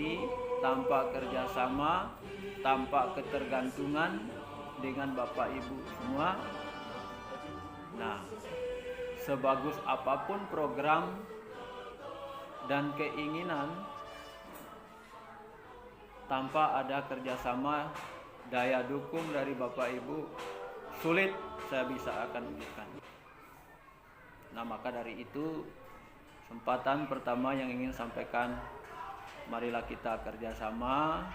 kolaborasi, tanpa kerjasama, tanpa ketergantungan dengan Bapak Ibu semua. Nah, sebagus apapun program dan keinginan, tanpa ada kerjasama, daya dukung dari Bapak Ibu, sulit saya bisa akan wujudkan. Nah, maka dari itu kesempatan pertama yang ingin sampaikan, marilah kita kerjasama,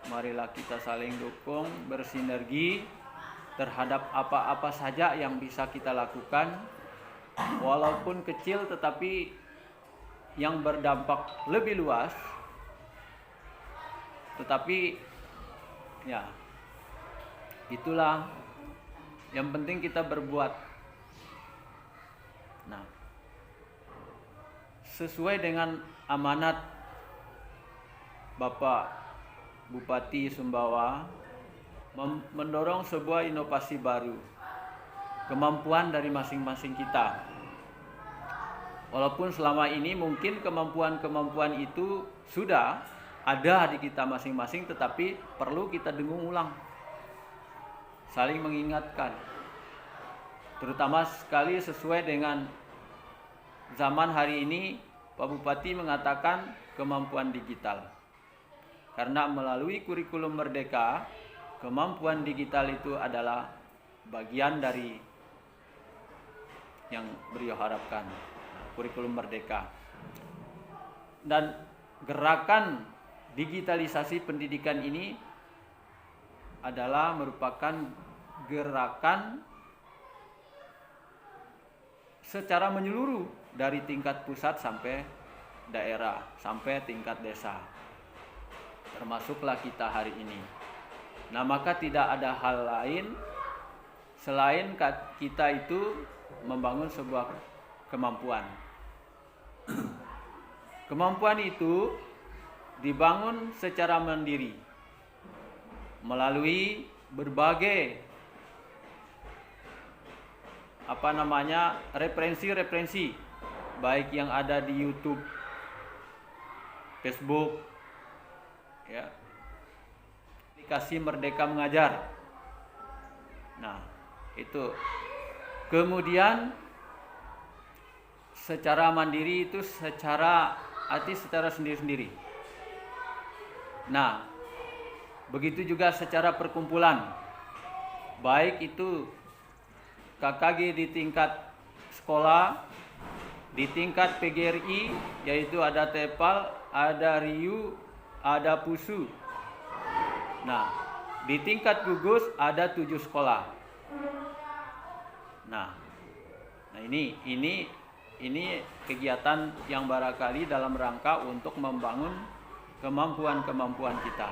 marilah kita saling dukung, bersinergi terhadap apa-apa saja yang bisa kita lakukan, walaupun kecil tetapi yang berdampak lebih luas. Tetapi ya, itulah yang penting kita berbuat. Nah, sesuai dengan amanat Bapak Bupati Sumbawa, mendorong sebuah inovasi baru, kemampuan dari masing-masing kita. Walaupun selama ini mungkin kemampuan-kemampuan itu sudah ada di kita masing-masing, tetapi perlu kita dengung ulang, saling mengingatkan. Terutama sekali sesuai dengan zaman hari ini, Pak Bupati mengatakan kemampuan digital. Karena melalui kurikulum Merdeka, kemampuan digital itu adalah bagian dari yang beliau harapkan, kurikulum Merdeka. Dan gerakan digitalisasi pendidikan ini adalah merupakan gerakan secara menyeluruh dari tingkat pusat sampai daerah, sampai tingkat desa, termasuklah kita hari ini. Nah, maka tidak ada hal lain selain kita itu membangun sebuah kemampuan. Kemampuan itu dibangun secara mandiri melalui berbagai referensi baik yang ada di YouTube, Facebook, ya, aplikasi Merdeka Mengajar. Nah, itu kemudian secara mandiri itu secara sendiri-sendiri. Nah, begitu juga secara perkumpulan, baik itu KKG di tingkat sekolah, di tingkat PGRI, yaitu ada TEPAL, ada RIU, ada PUSU. Nah, di tingkat gugus ada 7 sekolah. Nah ini kegiatan yang barangkali dalam rangka untuk membangun kemampuan-kemampuan kita.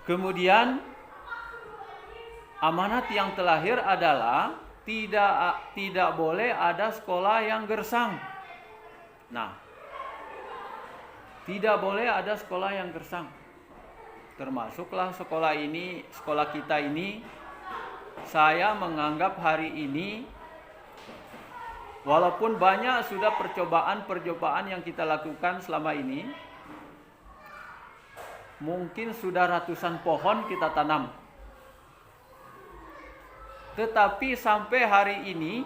Kemudian amanat yang terlahir adalah tidak boleh ada sekolah yang gersang. Nah, tidak boleh ada sekolah yang gersang. Termasuklah sekolah kita ini. Saya menganggap hari ini, walaupun banyak sudah percobaan yang kita lakukan selama ini, mungkin sudah ratusan pohon kita tanam, tetapi sampai hari ini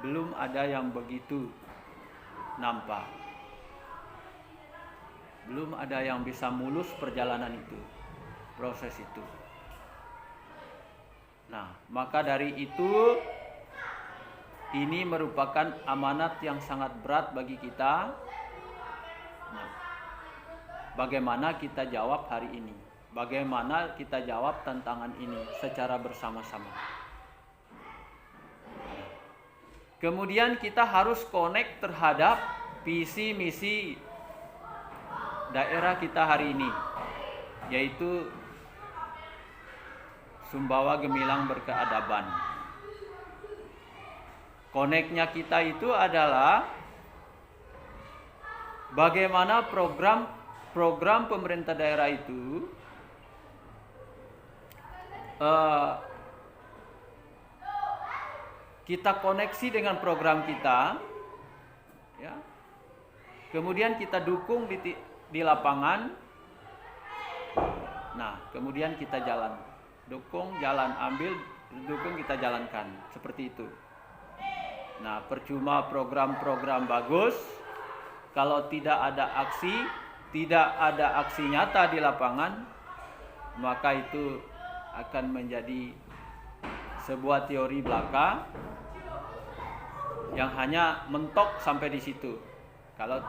belum ada yang begitu nampak. Belum ada yang bisa mulus perjalanan itu, proses itu. Nah, maka dari itu ini merupakan amanat yang sangat berat bagi kita. Nah, bagaimana kita jawab hari ini? Bagaimana kita jawab tantangan ini secara bersama-sama? Kemudian kita harus connect terhadap visi misi daerah kita hari ini, yaitu Sumbawa Gemilang Berkeadaban. Connect-nya kita itu adalah bagaimana program pemerintah daerah itu kita koneksi dengan program kita, ya, kemudian kita dukung di lapangan. Nah, kemudian kita jalan. Dukung, jalan, ambil, dukung, kita jalankan. Seperti itu. Nah, percuma program-program bagus kalau tidak ada aksi nyata di lapangan, maka itu akan menjadi sebuah teori belaka yang hanya mentok sampai di situ kalau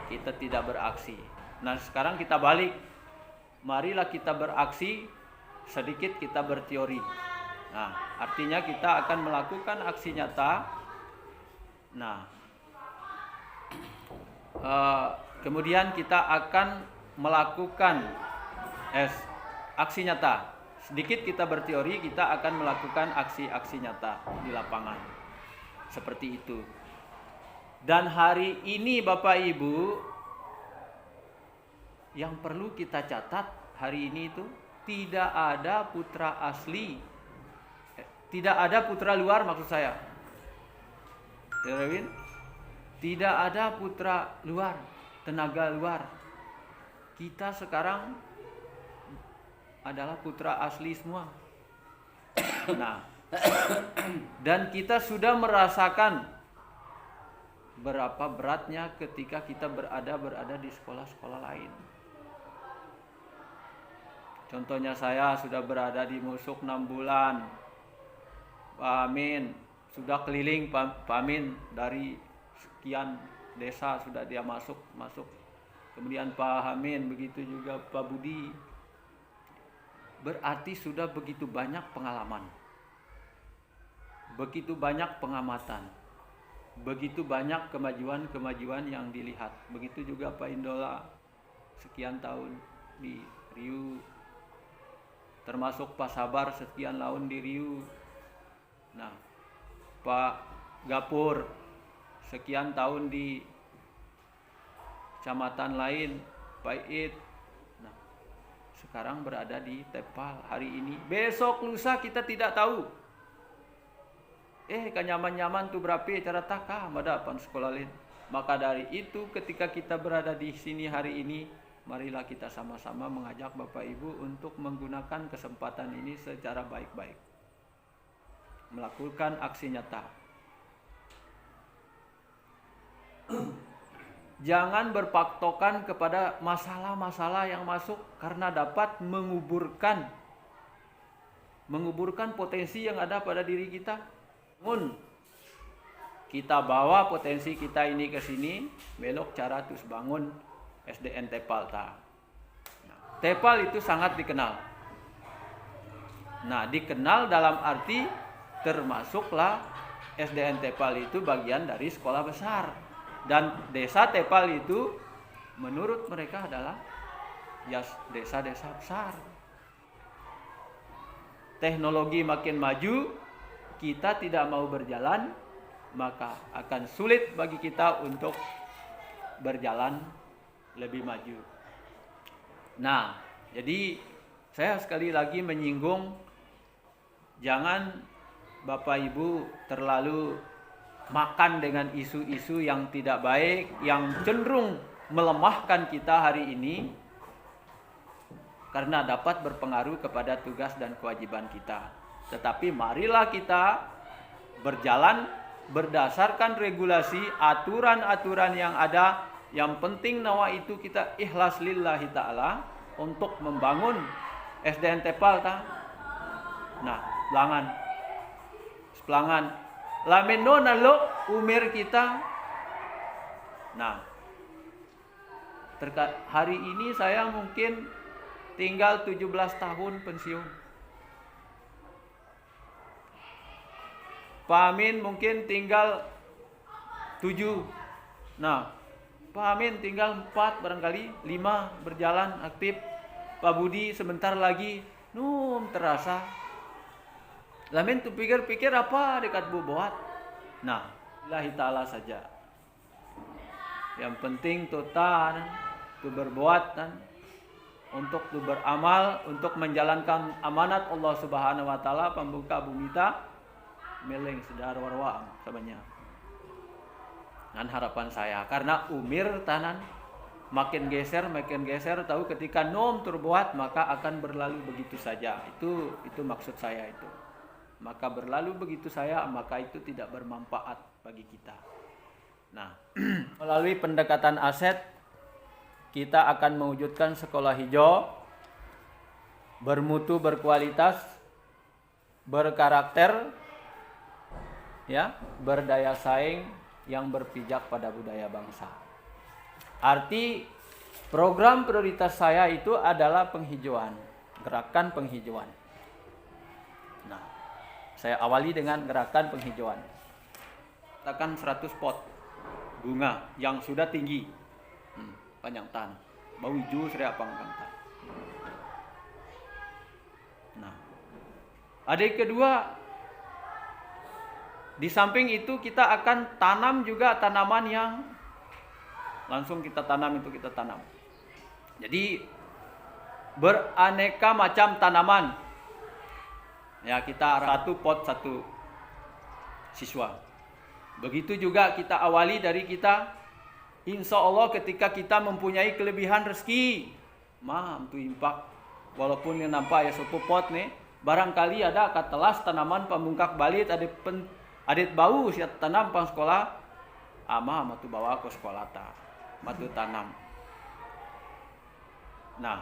kita tidak beraksi. Nah, sekarang kita balik. Marilah kita beraksi, sedikit kita berteori. Nah, artinya kita akan melakukan aksi nyata. Nah, kemudian kita akan melakukan aksi nyata. Sedikit kita berteori, kita akan melakukan aksi-aksi nyata di lapangan. Seperti itu. Dan hari ini Bapak Ibu, yang perlu kita catat hari ini itu tidak ada putra asli, tidak ada putra luar maksud saya. Tidak ada putra luar, tenaga luar. Kita sekarang adalah putra asli semua. Nah, dan kita sudah merasakan berapa beratnya ketika kita berada di sekolah-sekolah lain. Contohnya saya sudah berada di Musuk 6 bulan. Pak Amin sudah keliling, Pak Amin dari sekian desa sudah dia masuk. Kemudian Pak Amin, begitu juga Pak Budi. Berarti sudah begitu banyak pengalaman. Begitu banyak pengamatan. Begitu banyak kemajuan yang dilihat. Begitu juga Pak Indola, sekian tahun di Riau. Termasuk Pak Sabar sekian tahun di Riau. Nah, Pak Gapur sekian tahun di kecamatan lain, Pak It. Nah, sekarang berada di Tepal hari ini. Besok lusa kita tidak tahu. Kanyaman-nyaman tuh berapa cara taka madapan sekolah lain. Maka dari itu ketika kita berada di sini hari ini, marilah kita sama-sama mengajak Bapak Ibu untuk menggunakan kesempatan ini secara baik-baik. Melakukan aksi nyata. Jangan berpatokan kepada masalah-masalah yang masuk karena dapat menguburkan potensi yang ada pada diri kita. Kita bawa potensi kita ini ke sini, belok cara terus bangun SDN Tepal ta. Tepal itu sangat dikenal. Nah, dikenal dalam arti termasuklah SDN Tepal itu bagian dari sekolah besar. Dan desa Tepal itu menurut mereka adalah desa-desa besar. Teknologi makin maju, kita tidak mau berjalan, maka akan sulit bagi kita untuk berjalan lebih maju. Nah, jadi saya sekali lagi menyinggung, jangan Bapak Ibu terlalu makan dengan isu-isu yang tidak baik, yang cenderung melemahkan kita hari ini, karena dapat berpengaruh kepada tugas dan kewajiban kita. Tetapi marilah kita berjalan berdasarkan regulasi, aturan-aturan yang ada. Yang penting nawa itu kita ikhlas lillahi ta'ala untuk membangun SDN Tepal ta. Nah, pelangan lameno nalo umur kita. Nah, hari ini saya mungkin tinggal 17 tahun pensiun. Pak Amin mungkin tinggal 7. Nah, Pak Amin tinggal 4 barangkali, 5 berjalan aktif. Pak Budi sebentar lagi, terasa. Lamin tuh pikir-pikir apa dekat buat. Nah, lillahi ta'ala saja. Yang penting total tuh berbuat untuk tuh beramal, untuk menjalankan amanat Allah Subhanahu wa taala pembuka bumi ta meleng sedar warwa sabanya. Dan harapan saya, karena umir tanan makin geser, tahu ketika nom terbuat maka akan berlalu begitu saja. Itu maksud saya itu. Maka berlalu begitu saja, maka itu tidak bermanfaat bagi kita. Nah, melalui pendekatan aset kita akan mewujudkan sekolah hijau bermutu, berkualitas, berkarakter, ya, berdaya saing yang berpijak pada budaya bangsa. Arti program prioritas saya itu adalah penghijauan, gerakan penghijauan. Nah, saya awali dengan gerakan penghijauan. Katakan 100 pot bunga yang sudah tinggi, panjang tan, bau hijau seria pangkang tan. Nah, ada yang kedua, di samping itu kita akan tanam juga tanaman yang langsung kita tanam itu kita tanam. Jadi beraneka macam tanaman. Ya, kita satu pot satu siswa. Begitu juga kita awali dari kita. Insya Allah ketika kita mempunyai kelebihan rezeki, tu impak. Walaupun yang nampak ya sepupu pot nih, barangkali ada katelas tanaman pembungkak balit, adet bau siat tanam pang sekolah, matu bawa ke sekolah ta, matu tanam. Nah,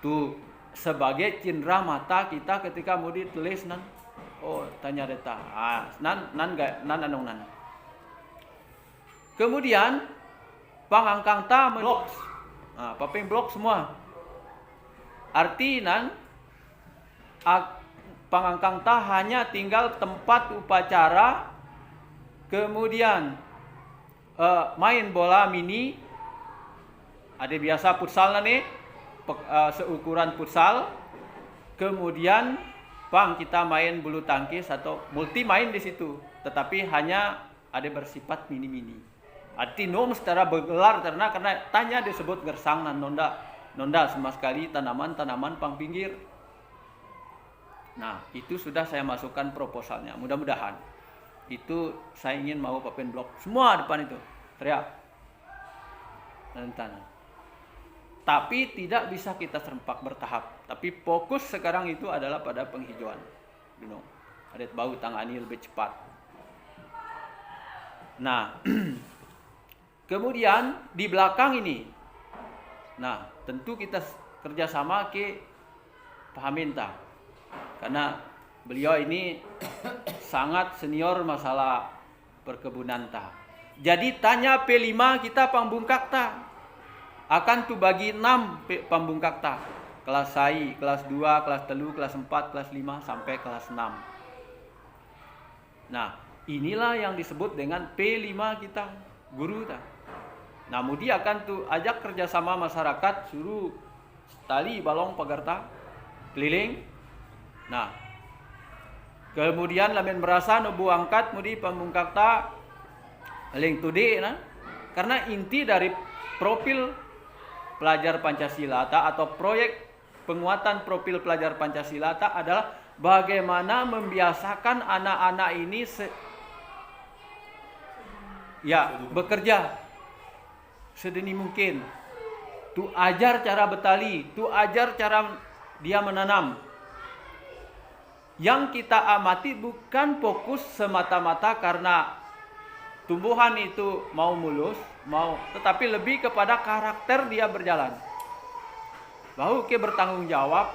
tu sebagai cindera mata kita ketika mau ditulis nan, tanya deta, nan anong nan. Kemudian pangangkang ta blok, paping blok semua. Arti nan pangangkang ta hanya tinggal tempat upacara, kemudian main bola mini, ada biasa futsal nih, seukuran futsal, kemudian kita main bulu tangkis atau multi main di situ, tetapi hanya ada bersifat mini-mini. Arti nom secara bergelar karena tanya disebut gersang dan nonda sama sekali tanaman-tanaman pang pinggir. Nah, itu sudah saya masukkan proposalnya. Mudah-mudahan itu saya ingin mau papen blok semua depan itu teriak dan tanah. Tapi tidak bisa kita serempak bertahap. Tapi fokus sekarang itu adalah pada penghijauan. Adet bau tangani lebih cepat. Nah, kemudian di belakang ini, nah tentu kita kerjasama ke Pak Haminta, karena beliau ini sangat senior masalah perkebunan ta. Jadi tanya P5 kita pambungkak ta, akan tu bagi 6 pambungkak ta, kelas SAI, kelas 2, kelas 3, kelas 4, kelas 5 sampai kelas 6. Nah, inilah yang disebut dengan P5 kita, guru ta. Nah, mudi akan tu ajak kerjasama masyarakat, suruh tali balong pagarta keliling. Nah, kemudian lamen merasa nubu angkat mudi pambungkak ta eling tudi nah. Karena inti dari profil pelajar Pancasila ta atau proyek penguatan profil pelajar Pancasila ta adalah bagaimana membiasakan anak-anak ini bekerja sedini mungkin. Tu ajar cara betali, tu ajar cara dia menanam. Yang kita amati bukan fokus semata-mata karena tumbuhan itu mau mulus, tetapi lebih kepada karakter dia berjalan. Bau ke bertanggung jawab,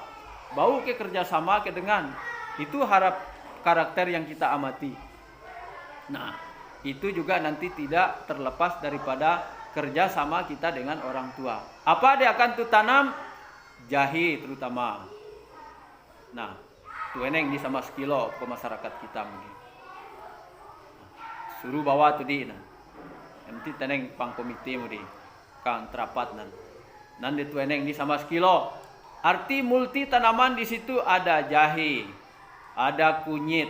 bau ke kerjasama ke dengan. Itu harap karakter yang kita amati. Nah, itu juga nanti tidak terlepas daripada kerja sama kita dengan orang tua. Apa dia akan tu tanam? Jahe terutama. Nah, tu eneng di sama sekilo ke masyarakat kita mungkin. Suruh bawa tu di nah. Nanti teneng pang komite mu di kang terapat nan di tu eneng di sama sekilo. Arti multi tanaman di situ ada jahe, ada kunyit,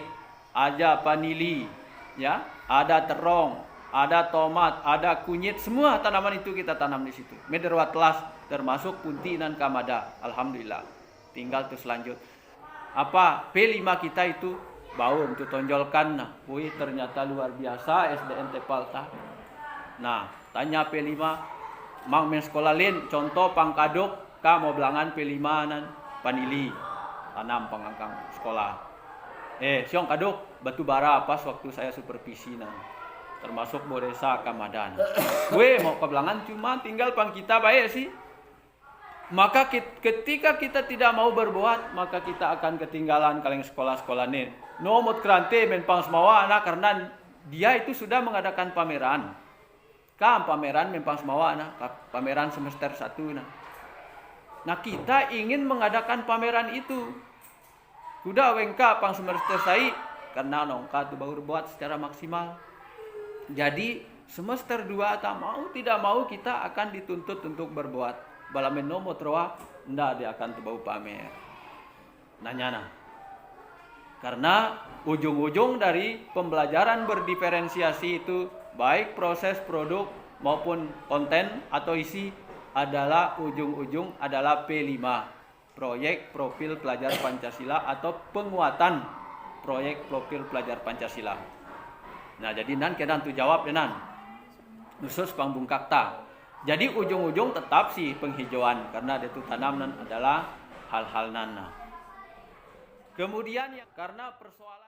ada vanili, ya, ada terong, ada tomat, ada kunyit, semua tanaman itu kita tanam di situ. Mederwat telas termasuk punti dan kamada. Alhamdulillah. Tinggal terus lanjut. Apa P5 kita itu bau untuk tonjolkan. Nah, ternyata luar biasa SDN Tepalta. Nah, tanya P5, mang men sekolah lain, contoh pangkaduk, ka mau belangan P5 nan panili, tanam pangangkang sekolah. Siong kaduk batu bara pas waktu saya supervisi nan, termasuk Bodesa Kamadan. Mau ke belangan cuma tinggal pang kita baik sih. Maka ketika kita tidak mau berbuat, maka kita akan ketinggalan kaleng sekolah-sekolah nih. Nomot kerante menpang semawa anak karena dia itu sudah mengadakan pameran. Pameran menpang semawa anak, pameran semester 1 nah. Nah, kita ingin mengadakan pameran itu. Kuda wengka pang semester sai karena nongka tu baru buat secara maksimal. Jadi semester 2 tidak mau kita akan dituntut untuk berbuat. Balamen nomor troa ndak dia akan tebau pamer. Nanya. Karena ujung-ujung dari pembelajaran berdiferensiasi itu baik proses produk maupun konten atau isi adalah ujung-ujung adalah P5, proyek profil pelajar Pancasila atau penguatan proyek profil pelajar Pancasila. Nah, jadi nan kedan tu jawab denan. Khusus pangbungkak ta. Jadi ujung-ujung tetap sih penghijauan karena itu tanaman adalah hal-hal nana. Kemudian karena persoalan